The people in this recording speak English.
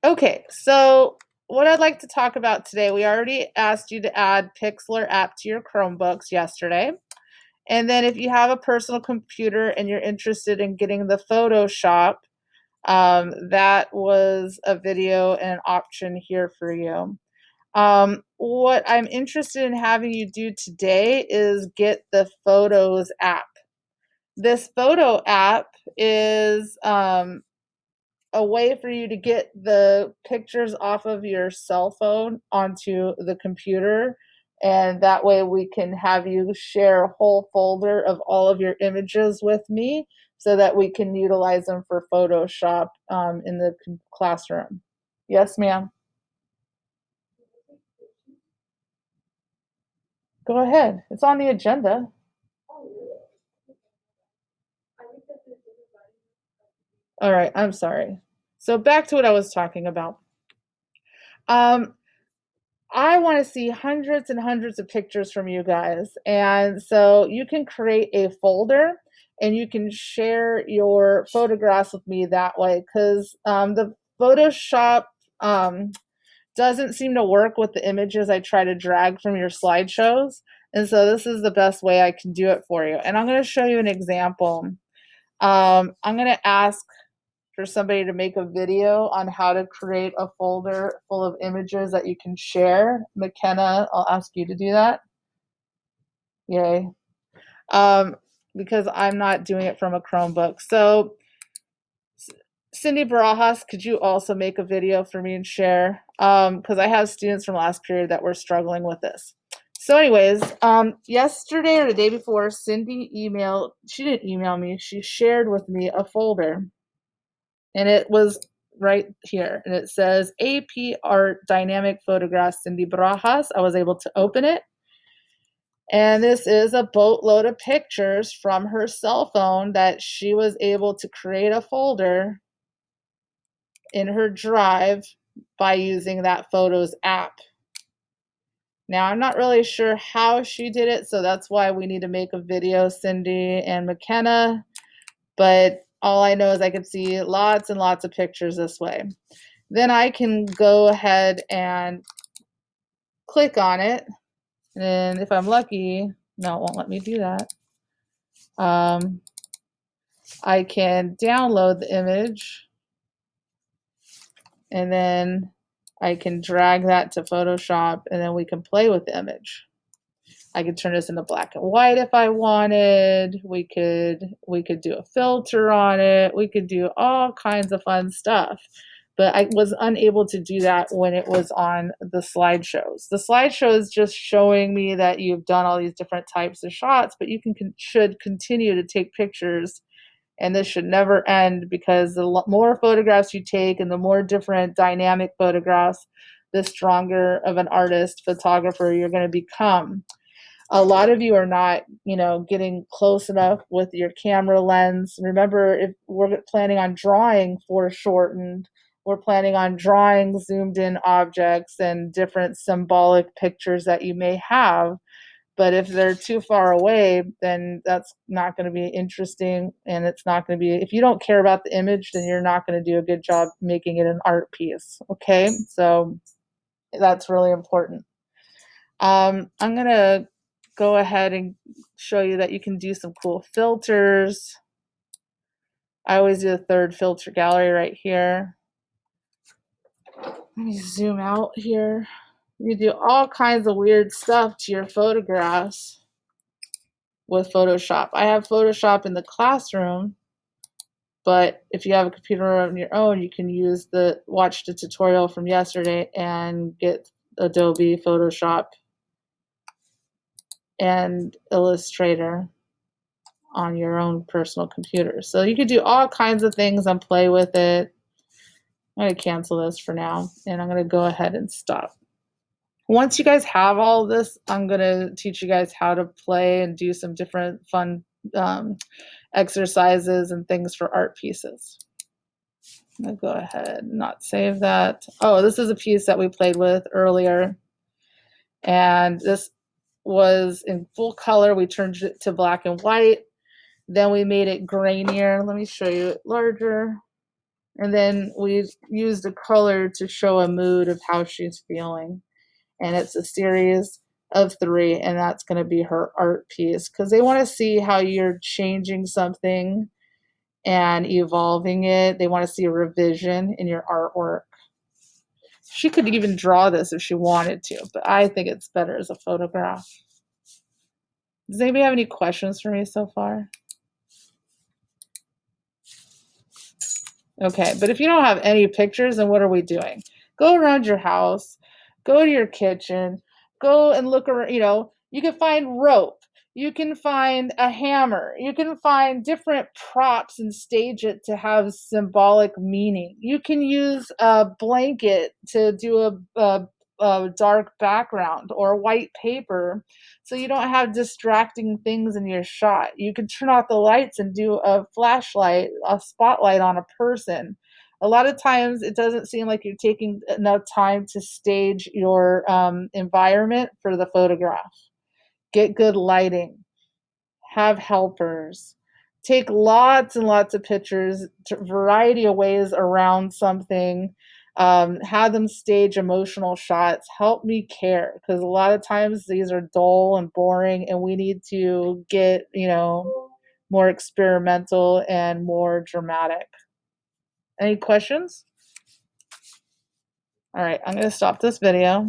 Okay, so what I'd like to talk about today, we already asked you to add Pixlr app to your Chromebooks yesterday. And then if you have a personal computer and you're interested in getting the Photoshop, that was a video and an option here for you. What I'm interested in having you do today is get the Photos app. This photo app is a way for you to get the pictures off of your cell phone onto the computer. And that way we can have you share a whole folder of all of your images with me so that we can utilize them for Photoshop in the classroom. Yes, ma'am. Go ahead. It's on the agenda. All right, I'm sorry. So back to what I was talking about. Um, I want to see hundreds and hundreds of pictures from you guys. And so you can create a folder and you can share your photographs with me that way because the Photoshop doesn't seem to work with the images I try to drag from your slideshows. And so this is the best way I can do it for you. And I'm going to show you an example. I'm going to ask for somebody to make a video on how to create a folder full of images that you can share. McKenna, I'll ask you to do that. Yay. Um, because I'm not doing it from a Chromebook. So Cindy Barajas, could you also make a video for me and share? Because I have students from last period that were struggling with this. So anyways, yesterday or the day before, she didn't email me, she shared with me a folder. And it was right here. And it says AP Art Dynamic Photographs Cindy Barajas. I was able to open it. And this is a boatload of pictures from her cell phone that she was able to create a folder in her drive by using that Photos app. Now, I'm not really sure how she did it, so that's why we need to make a video, Cindy and McKenna. But all I know is I can see lots and lots of pictures this way. Then I can go ahead and click on it. And if I'm lucky, no, it won't let me do that. I can download the image and then I can drag that to Photoshop and then we can play with the image. I could turn this into black and white if I wanted. We could do a filter on it. We could do all kinds of fun stuff. But I was unable to do that when it was on the slideshows. The slideshow is just showing me that you've done all these different types of shots, but you should continue to take pictures, and this should never end because the more photographs you take and the more different dynamic photographs, the stronger of an artist, photographer you're going to become. A lot of you are not, getting close enough with your camera lens. Remember, if we're planning on drawing foreshortened, we're planning on drawing zoomed in objects and different symbolic pictures that you may have. But if they're too far away, then that's not going to be interesting. And it's not going to be, if you don't care about the image, then you're not going to do a good job making it an art piece. Okay. So that's really important. I'm going to go ahead and show you that you can do some cool filters. I always do the third filter gallery right here. Let me zoom out here. You do all kinds of weird stuff to your photographs with Photoshop. I have Photoshop in the classroom, but if you have a computer on your own, you can watch the tutorial from yesterday and get Adobe Photoshop and Illustrator on your own personal computer. So you could do all kinds of things and play with it. I'm going to cancel this for now, and I'm going to go ahead and stop. Once you guys have all of this, I'm going to teach you guys how to play and do some different fun exercises and things for art pieces. I'm going to go ahead and not save that. Oh, this is a piece that we played with earlier, and this was in full color. We turned it to black and white. Then we made it grainier. Let me show you it larger. And then we used a color to show a mood of how she's feeling. And it's a series of 3, and that's going to be her art piece because they want to see how you're changing something and evolving it. They want to see a revision in your artwork. She could even draw this if she wanted to, but I think it's better as a photograph. Does anybody have any questions for me so far? Okay, but if you don't have any pictures, then what are we doing? Go around your house, go to your kitchen, go and look around. You can find rope, you can find a hammer, you can find different props and stage it to have symbolic meaning. You can use a blanket to do a dark background or white paper so you don't have distracting things in your shot. You can turn off the lights and do a flashlight, a spotlight on a person. A lot of times it doesn't seem like you're taking enough time to stage your environment for the photograph. Get good lighting, have helpers, take lots and lots of pictures, variety of ways around something, have them stage emotional shots. Help me care, because a lot of times these are dull and boring, and we need to get, more experimental and more dramatic. Any questions? All right, I'm going to stop this video.